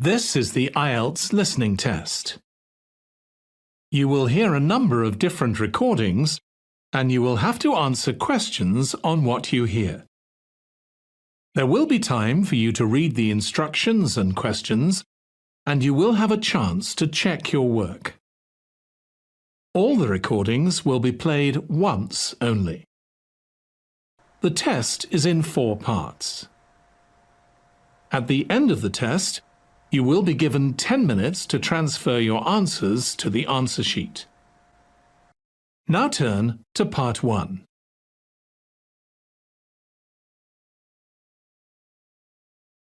This is the IELTS listening test. You will hear a number of different recordings and you will have to answer questions on what you hear. There will be time for you to read the instructions and questions, and you will have a chance to check your work. All the recordings will be played once only. The test is in 4 parts. At the end of the test, you will be given 10 minutes to transfer your answers to the answer sheet. Now turn to Part 1.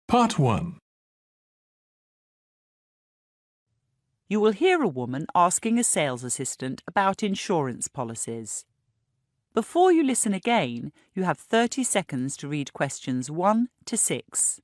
Part 1. You will hear a woman asking a sales assistant about insurance policies. Before you listen again, you have 30 seconds to read questions 1 to 6.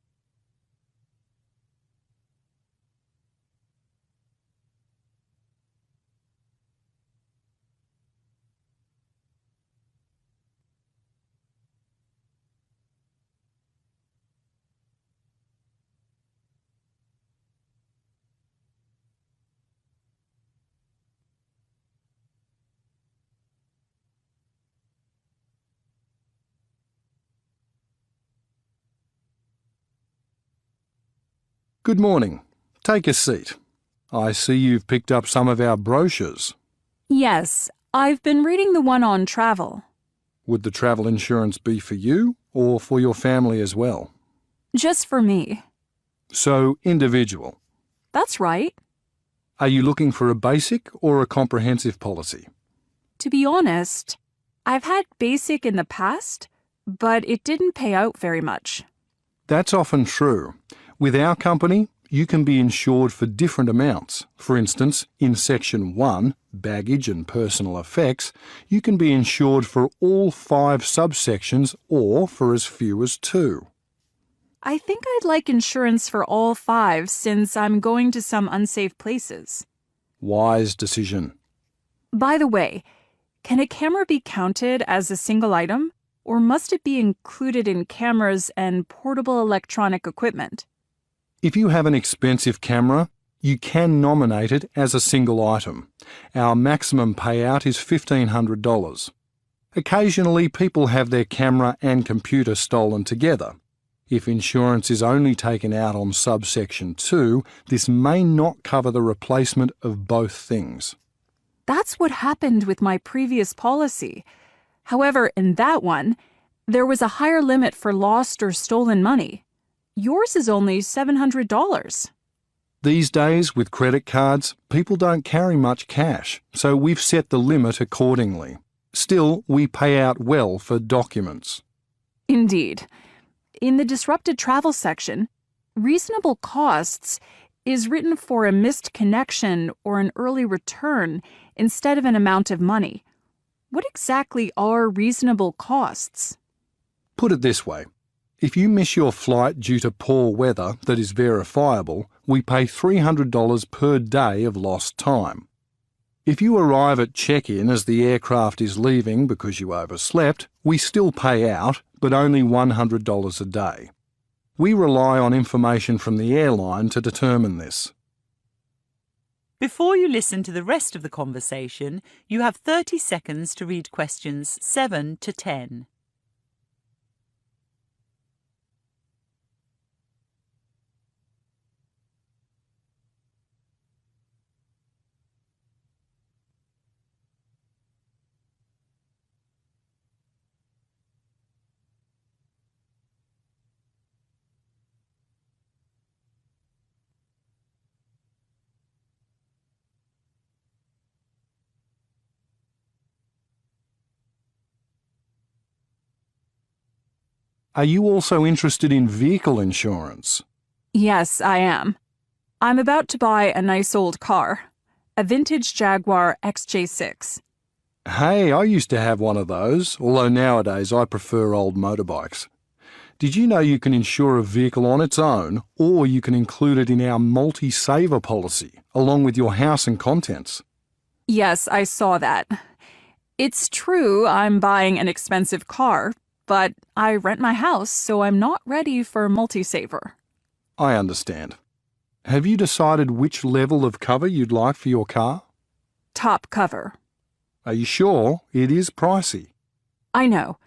Good morning. Take a seat. I see you've picked up some of our brochures. Yes, I've been reading the one on travel. Would the travel insurance be for you or for your family as well? Just for me. So, individual. That's right. Are you looking for a basic or a comprehensive policy? To be honest, I've had basic in the past, but it didn't pay out very much. That's often true. With our company, you can be insured for different amounts. For instance, in Section 1, Baggage and Personal Effects, you can be insured for all 5 subsections or for as few as 2. I think I'd like insurance for all 5 since I'm going to some unsafe places. Wise decision. By the way, can a camera be counted as a single item, or must it be included in cameras and portable electronic equipment? If you have an expensive camera, you can nominate it as a single item. Our maximum payout is $1,500. Occasionally, people have their camera and computer stolen together. If insurance is only taken out on subsection 2, this may not cover the replacement of both things. That's what happened with my previous policy. However, in that one, there was a higher limit for lost or stolen money. Yours is only $700. These days, with credit cards, people don't carry much cash, so we've set the limit accordingly. Still, we pay out well for documents. Indeed. In the disrupted travel section, reasonable costs is written for a missed connection or an early return instead of an amount of money. What exactly are reasonable costs? Put it this way. If you miss your flight due to poor weather that is verifiable, we pay $300 per day of lost time. If you arrive at check-in as the aircraft is leaving because you overslept, we still pay out, but only $100 a day. We rely on information from the airline to determine this. Before you listen to the rest of the conversation, you have 30 seconds to read questions 7 to 10. Are you also interested in vehicle insurance? Yes, I am. I'm about to buy a nice old car, a vintage Jaguar XJ6. Hey, I used to have one of those, although nowadays I prefer old motorbikes. Did you know you can insure a vehicle on its own, or you can include it in our multi-saver policy, along with your house and contents? Yes, I saw that. It's true I'm buying an expensive car, but I rent my house, so I'm not ready for multi-saver. I understand. Have you decided which level of cover you'd like for your car? Top cover. Are you sure? It is pricey. I know,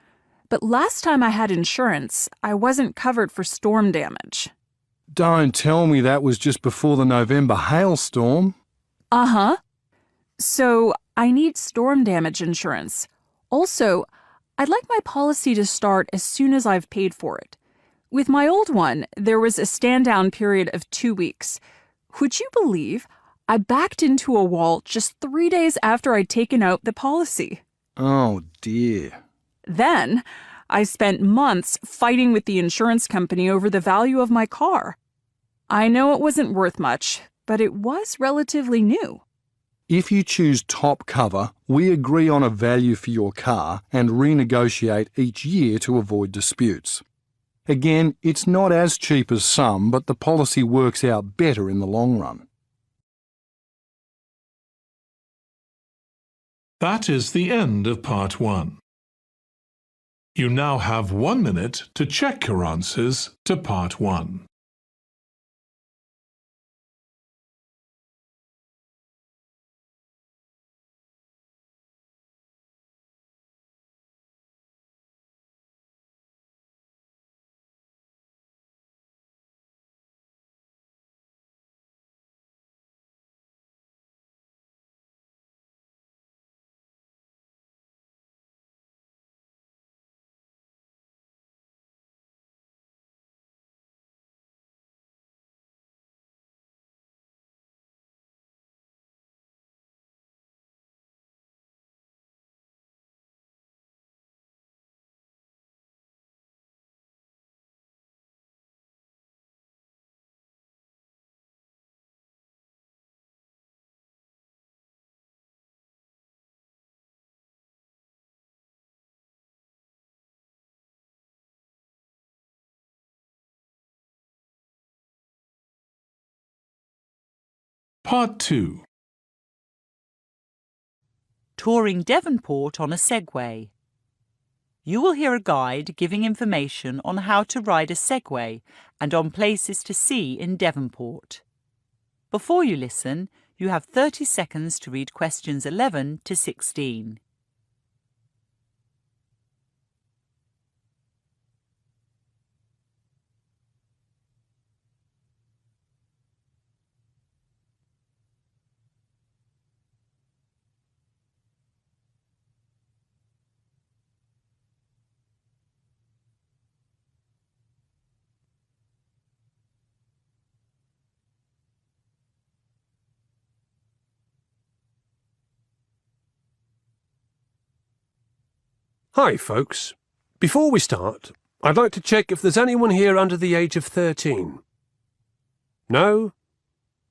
but last time I had insurance, I wasn't covered for storm damage. Don't tell me that was just before the November hailstorm. Uh-huh. So I need storm damage insurance. Also, I'd like my policy to start as soon as I've paid for it. With my old one, there was a stand-down period of 2 weeks. Would you believe I backed into a wall just 3 days after I'd taken out the policy? Oh dear. Then, I spent months fighting with the insurance company over the value of my car. I know it wasn't worth much, but it was relatively new. If you choose top cover, we agree on a value for your car and renegotiate each year to avoid disputes. Again, it's not as cheap as some, but the policy works out better in the long run. That is the end of Part 1. You now have 1 minute to check your answers to Part 1. Part 2. Touring Devonport on a Segway. You will hear a guide giving information on how to ride a Segway and on places to see in Devonport. Before you listen, you have 30 seconds to read questions 11 to 16. Hi folks. Before we start, I'd like to check if there's anyone here under the age of 13. No?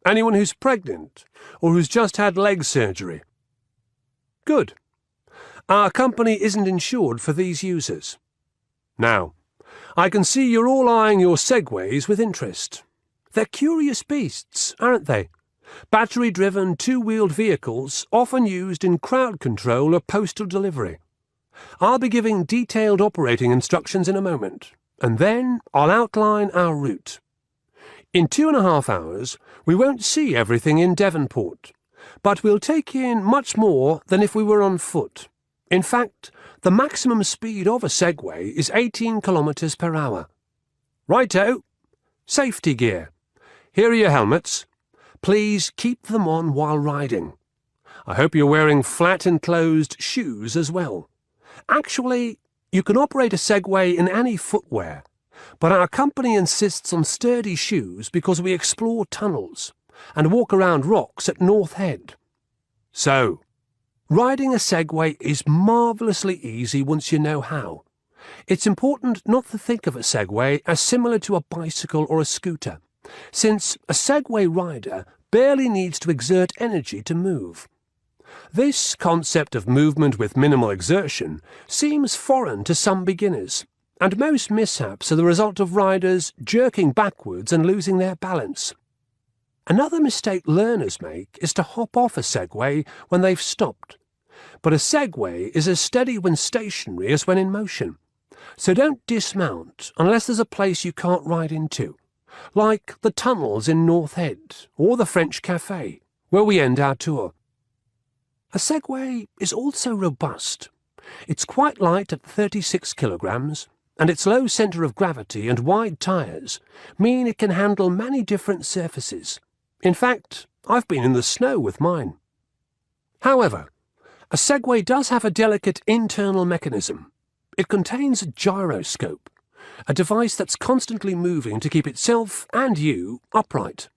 Anyone who's pregnant or who's just had leg surgery? Good. Our company isn't insured for these users. Now, I can see you're all eyeing your Segways with interest. They're curious beasts, aren't they? Battery-driven, two-wheeled vehicles often used in crowd control or postal delivery. I'll be giving detailed operating instructions in a moment, and then I'll outline our route. In 2.5 hours, we won't see everything in Devonport, but we'll take in much more than if we were on foot. In fact, the maximum speed of a Segway is 18 kilometres per hour. Righto! Safety gear. Here are your helmets. Please keep them on while riding. I hope you're wearing flat enclosed shoes as well. Actually, you can operate a Segway in any footwear, but our company insists on sturdy shoes because we explore tunnels and walk around rocks at North Head. So, riding a Segway is marvellously easy once you know how. It's important not to think of a Segway as similar to a bicycle or a scooter, since a Segway rider barely needs to exert energy to move. This concept of movement with minimal exertion seems foreign to some beginners, and most mishaps are the result of riders jerking backwards and losing their balance. Another mistake learners make is to hop off a Segway when they've stopped. But a Segway is as steady when stationary as when in motion, so don't dismount unless there's a place you can't ride into, like the tunnels in North Head or the French Café, where we end our tour. A Segway is also robust. It's quite light at 36 kilograms, and its low centre of gravity and wide tyres mean it can handle many different surfaces. In fact, I've been in the snow with mine. However, a Segway does have a delicate internal mechanism. It contains a gyroscope, a device that's constantly moving to keep itself and you upright.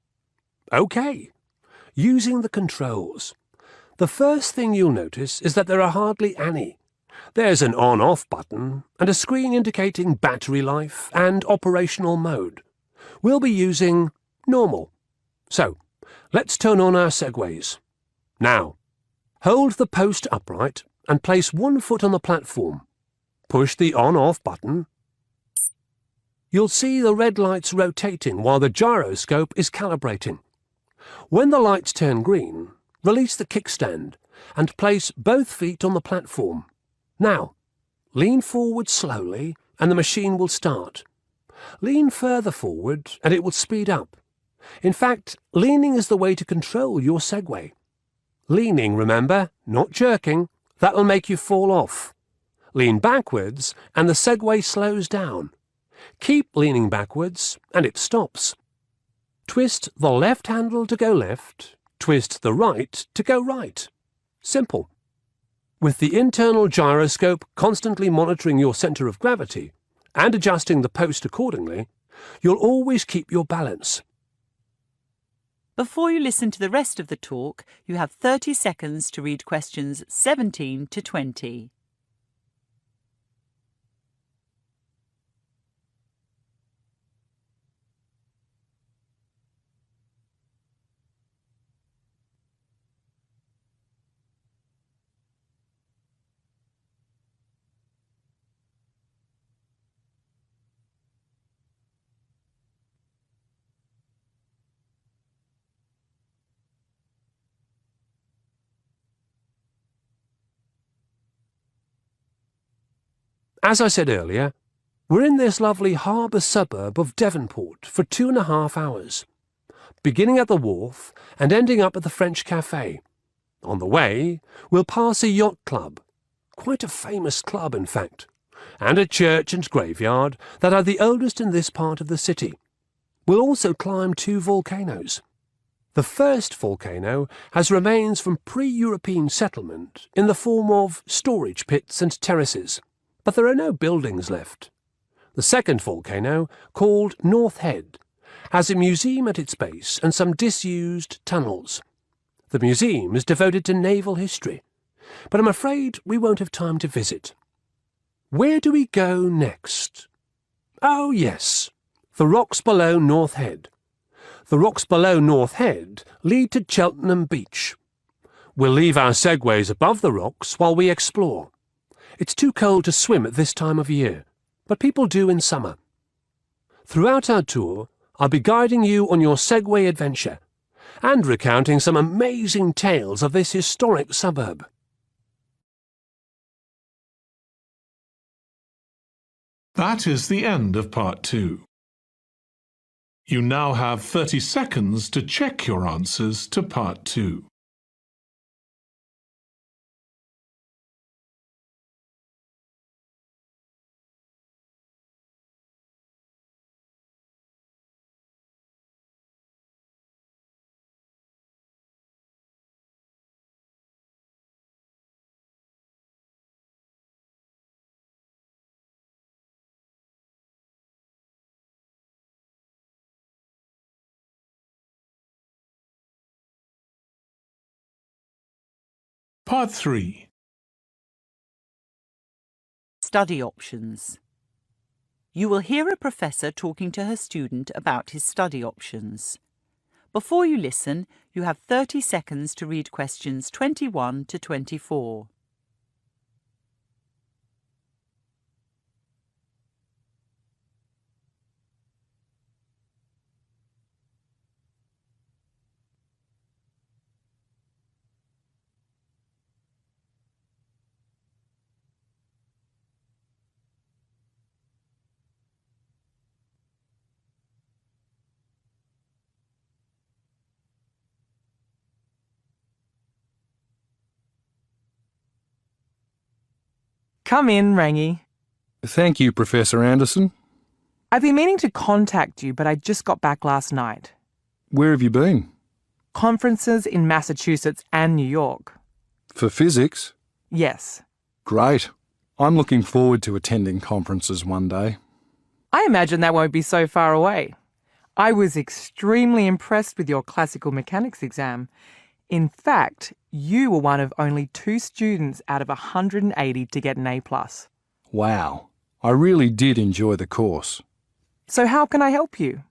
OK, using the controls. The first thing you'll notice is that there are hardly any. There's an on-off button and a screen indicating battery life and operational mode. We'll be using normal. So, let's turn on our Segways. Now, hold the post upright and place one foot on the platform. Push the on-off button. You'll see the red lights rotating while the gyroscope is calibrating. When the lights turn green, release the kickstand and place both feet on the platform. Now, lean forward slowly and the machine will start. Lean further forward and it will speed up. In fact, leaning is the way to control your Segway. Leaning, remember, not jerking. That'll make you fall off. Lean backwards and the Segway slows down. Keep leaning backwards and it stops. Twist the left handle to go left, twist the right to go right. Simple. With the internal gyroscope constantly monitoring your centre of gravity and adjusting the post accordingly, you'll always keep your balance. Before you listen to the rest of the talk, you have 30 seconds to read questions 17 to 20. As I said earlier, we're in this lovely harbour suburb of Devonport for 2.5 hours, beginning at the wharf and ending up at the French Café. On the way, we'll pass a yacht club, quite a famous club in fact, and a church and graveyard that are the oldest in this part of the city. We'll also climb 2 volcanoes. The first volcano has remains from pre-European settlement in the form of storage pits and terraces, but there are no buildings left. The second volcano, called North Head, has a museum at its base and some disused tunnels. The museum is devoted to naval history, but I'm afraid we won't have time to visit. Where do we go next? Oh yes, the rocks below North Head. The rocks below North Head lead to Cheltenham Beach. We'll leave our Segways above the rocks while we explore. It's too cold to swim at this time of year, but people do in summer. Throughout our tour, I'll be guiding you on your Segway adventure and recounting some amazing tales of this historic suburb. That is the end of part 2. You now have 30 seconds to check your answers to part 2. Part 3. Study options. You will hear a professor talking to her student about his study options. Before you listen, you have 30 seconds to read questions 21 to 24. Come in, Rangi. Thank you, Professor Anderson. I've been meaning to contact you, but I just got back last night. Where have you been? Conferences in Massachusetts and New York. For physics? Yes. Great. I'm looking forward to attending conferences one day. I imagine that won't be so far away. I was extremely impressed with your classical mechanics exam. In fact, you were one of only 2 students out of 180 to get an A+. Wow. I really did enjoy the course. So how can I help you?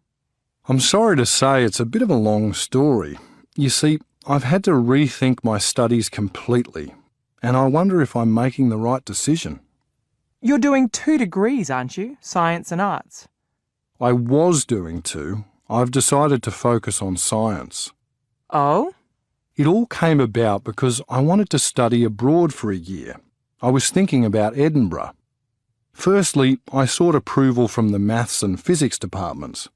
I'm sorry to say it's a bit of a long story. You see, I've had to rethink my studies completely, and I wonder if I'm making the right decision. You're doing 2 degrees, aren't you? Science and arts. I was doing 2. I've decided to focus on science. Oh? It all came about because I wanted to study abroad for a year. I was thinking about Edinburgh. Firstly, I sought approval from the maths and physics departments.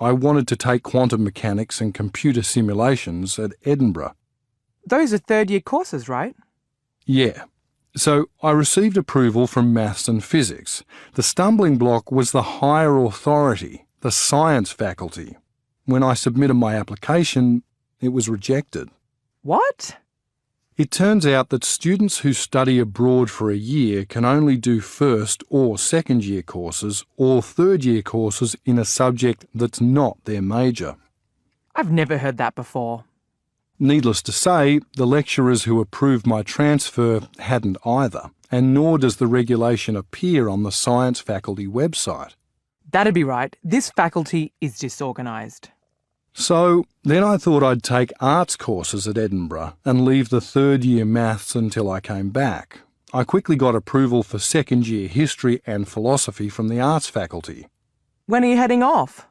I wanted to take quantum mechanics and computer simulations at Edinburgh. Those are 3rd-year courses, right? Yeah. So I received approval from maths and physics. The stumbling block was the higher authority, the science faculty. When I submitted my application, it was rejected. What? It turns out that students who study abroad for a year can only do 1st or 2nd year courses or 3rd year courses in a subject that's not their major. I've never heard that before. Needless to say, the lecturers who approved my transfer hadn't either, and nor does the regulation appear on the science faculty website. That'd be right. This faculty is disorganised. So then I thought I'd take arts courses at Edinburgh and leave the 3rd year maths until I came back. I quickly got approval for 2nd year history and philosophy from the arts faculty. When are you heading off?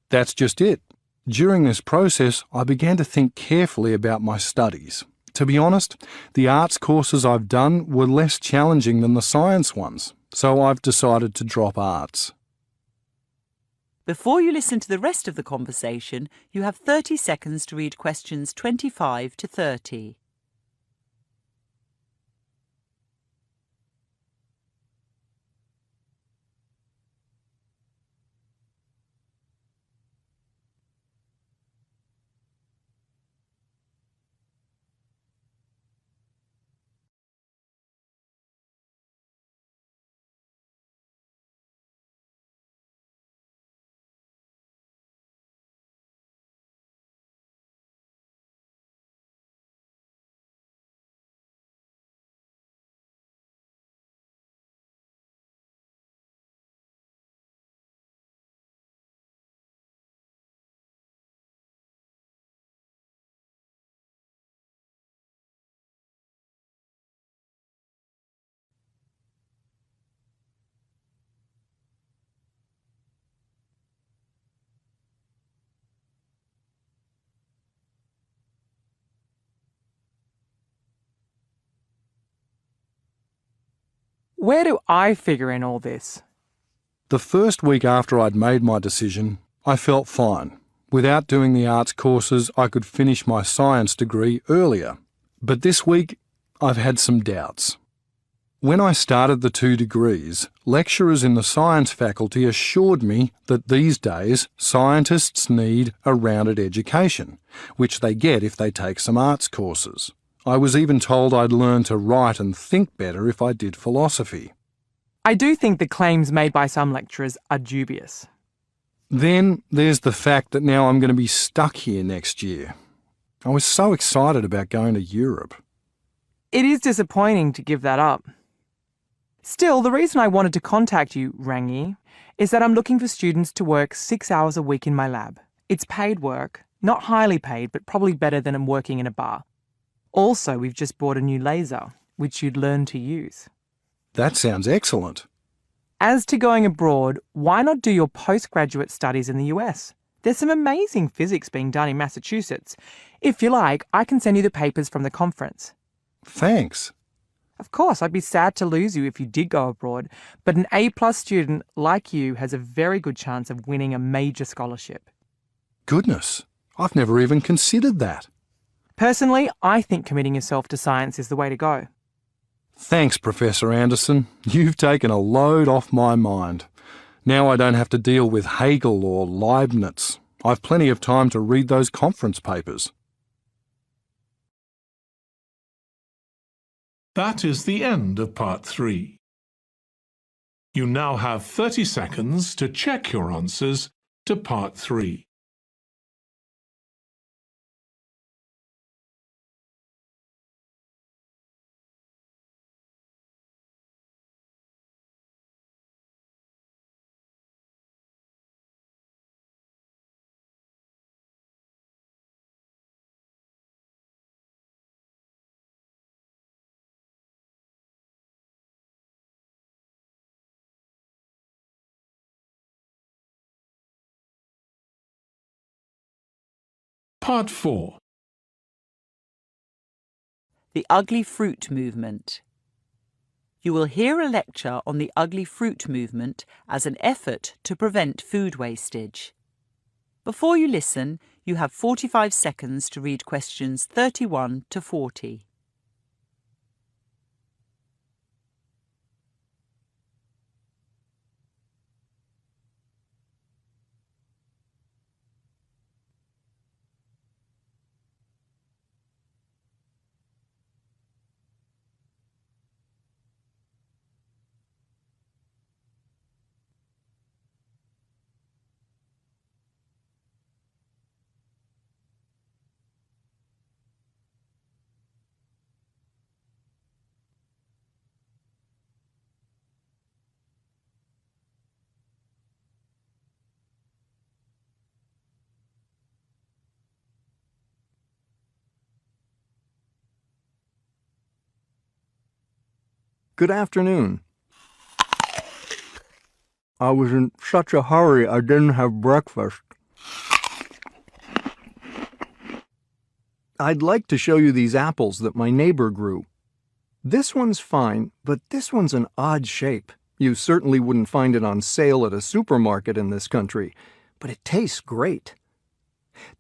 That's just it. During this process, I began to think carefully about my studies. To be honest, the arts courses I've done were less challenging than the science ones, so I've decided to drop arts. Before you listen to the rest of the conversation, you have 30 seconds to read questions 25 to 30. Where do I figure in all this? The first week after I'd made my decision, I felt fine. Without doing the arts courses, I could finish my science degree earlier. But this week, I've had some doubts. When I started the 2 degrees, lecturers in the science faculty assured me that these days scientists need a rounded education, which they get if they take some arts courses. I was even told I'd learn to write and think better if I did philosophy. I do think the claims made by some lecturers are dubious. Then there's the fact that now I'm going to be stuck here next year. I was so excited about going to Europe. It is disappointing to give that up. Still, the reason I wanted to contact you, Rangi, is that I'm looking for students to work 6 hours a week in my lab. It's paid work, not highly paid, but probably better than I'm working in a bar. Also, we've just bought a new laser, which you'd learn to use. That sounds excellent. As to going abroad, why not do your postgraduate studies in the US? There's some amazing physics being done in Massachusetts. If you like, I can send you the papers from the conference. Thanks. Of course, I'd be sad to lose you if you did go abroad, but an A+ student like you has a very good chance of winning a major scholarship. Goodness, I've never even considered that. Personally, I think committing yourself to science is the way to go. Thanks, Professor Anderson. You've taken a load off my mind. Now I don't have to deal with Hegel or Leibniz. I've plenty of time to read those conference papers. That is the end of Part 3. You now have 30 seconds to check your answers to Part 3. Part 4. The ugly fruit movement. You will hear a lecture on the ugly fruit movement as an effort to prevent food wastage. Before you listen, you have 45 seconds to read questions 31 to 40. Good afternoon. I was in such a hurry I didn't have breakfast. I'd like to show you these apples that my neighbor grew. This one's fine, but this one's an odd shape. You certainly wouldn't find it on sale at a supermarket in this country, but it tastes great.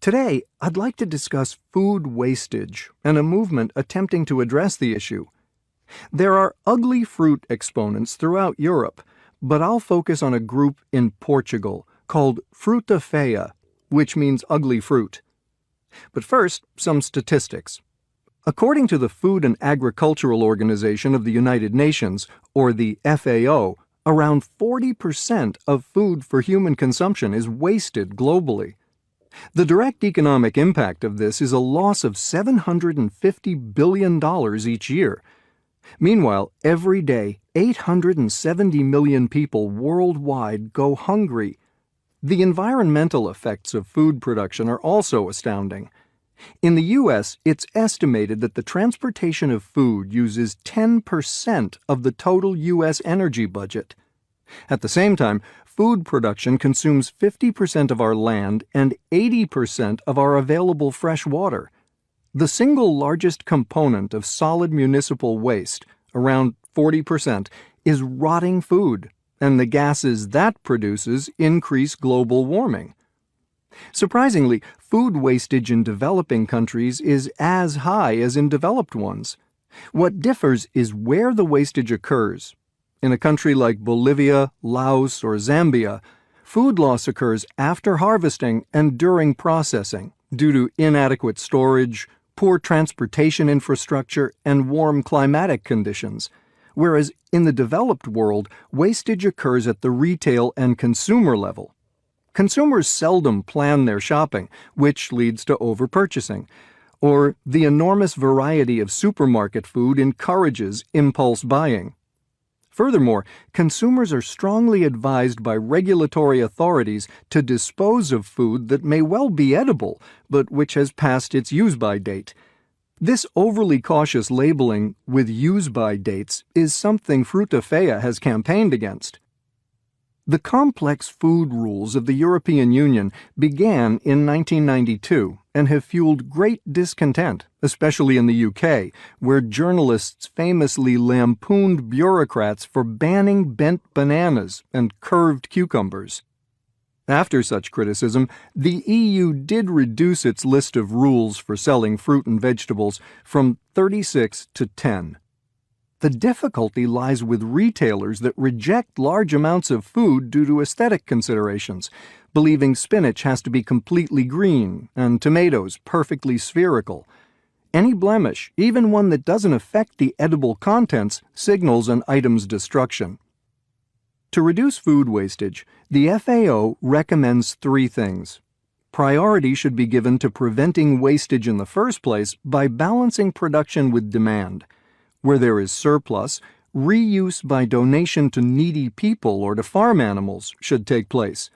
Today, I'd like to discuss food wastage and a movement attempting to address the issue. There are ugly fruit exponents throughout Europe, but I'll focus on a group in Portugal called fruta feia, which means ugly fruit. But first, some statistics. According to the Food and Agricultural Organization of the United Nations, or the FAO, around 40% of food for human consumption is wasted globally. The direct economic impact of this is a loss of $750 billion each year. Meanwhile, every day, 870 million people worldwide go hungry. The environmental effects of food production are also astounding. In the U.S., it's estimated that the transportation of food uses 10% of the total U.S. energy budget. At the same time, food production consumes 50% of our land and 80% of our available fresh water. The single largest component of solid municipal waste, around 40%, is rotting food, and the gases that produces increase global warming. Surprisingly, food wastage in developing countries is as high as in developed ones. What differs is where the wastage occurs. In a country like Bolivia, Laos, or Zambia, food loss occurs after harvesting and during processing due to inadequate storage, poor transportation infrastructure, and warm climatic conditions, whereas in the developed world, wastage occurs at the retail and consumer level. Consumers seldom plan their shopping, which leads to overpurchasing, or the enormous variety of supermarket food encourages impulse buying. Furthermore, consumers are strongly advised by regulatory authorities to dispose of food that may well be edible, but which has passed its use-by date. This overly cautious labeling with use-by dates is something Fruta Feia has campaigned against. The complex food rules of the European Union began in 1992 and have fueled great discontent, especially in the UK, where journalists famously lampooned bureaucrats for banning bent bananas and curved cucumbers. After such criticism, the EU did reduce its list of rules for selling fruit and vegetables from 36 to 10. The difficulty lies with retailers that reject large amounts of food due to aesthetic considerations, believing spinach has to be completely green and tomatoes perfectly spherical. Any blemish, even one that doesn't affect the edible contents, signals an item's destruction. To reduce food wastage, the FAO recommends 3 things. Priority should be given to preventing wastage in the first place by balancing production with demand. Where there is surplus, reuse by donation to needy people or to farm animals should take place.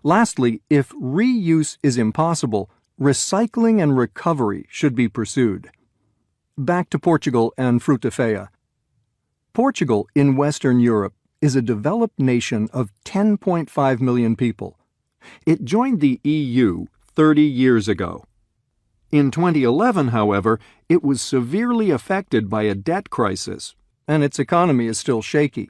Lastly, if reuse is impossible, recycling and recovery should be pursued. Back to Portugal and fruta-feia. Portugal, in Western Europe, is a developed nation of 10.5 million people. It joined the EU 30 years ago. In 2011, however, it was severely affected by a debt crisis, and its economy is still shaky.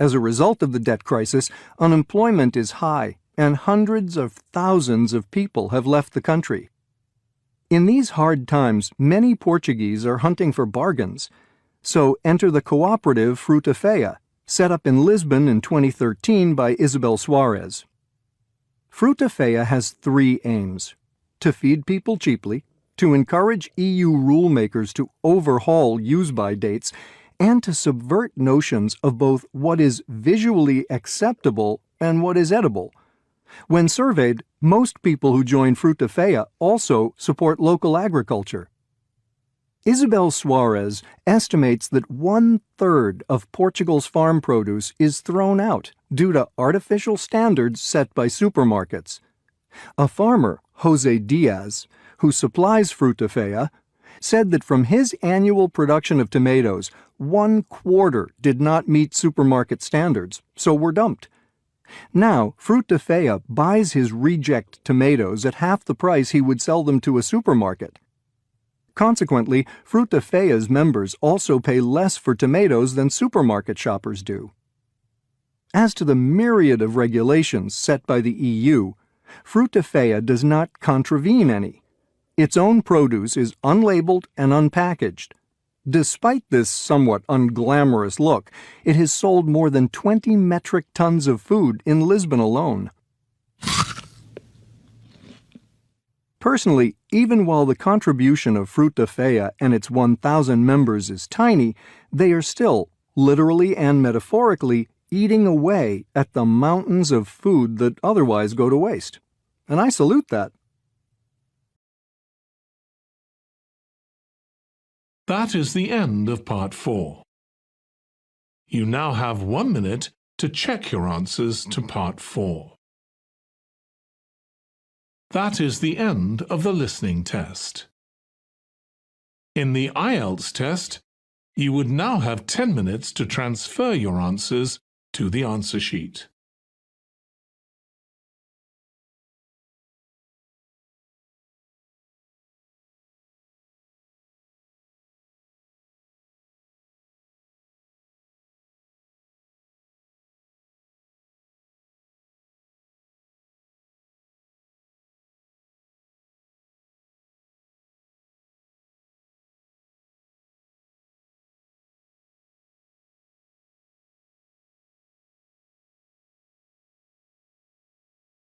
As a result of the debt crisis, unemployment is high, and hundreds of thousands of people have left the country. In these hard times, many Portuguese are hunting for bargains. So enter the cooperative fruta-feia, set up in Lisbon in 2013 by Isabel Soares. Fruta-feia has 3 aims: to feed people cheaply, to encourage EU rulemakers to overhaul use-by dates, and to subvert notions of both what is visually acceptable and what is edible. When surveyed, most people who join fruta-feia also support local agriculture. Isabel Soares estimates that 1/3 of Portugal's farm produce is thrown out due to artificial standards set by supermarkets. A farmer, Jose Diaz, who supplies fruta-feia, said that from his annual production of tomatoes, 1/4 did not meet supermarket standards, so were dumped. Now, fruta-feia buys his reject tomatoes at half the price he would sell them to a supermarket. Consequently, fruta-feia's members also pay less for tomatoes than supermarket shoppers do. As to the myriad of regulations set by the EU, fruta-feia does not contravene any. Its own produce is unlabeled and unpackaged. Despite this somewhat unglamorous look, it has sold more than 20 metric tons of food in Lisbon alone. Personally, even while the contribution of fruta-feia and its 1,000 members is tiny, they are still, literally and metaphorically, eating away at the mountains of food that otherwise go to waste. And I salute that. That is the end of Part 4. You now have 1 minute to check your answers to Part 4. That is the end of the listening test. In the IELTS test, you would now have 10 minutes to transfer your answers to the answer sheet.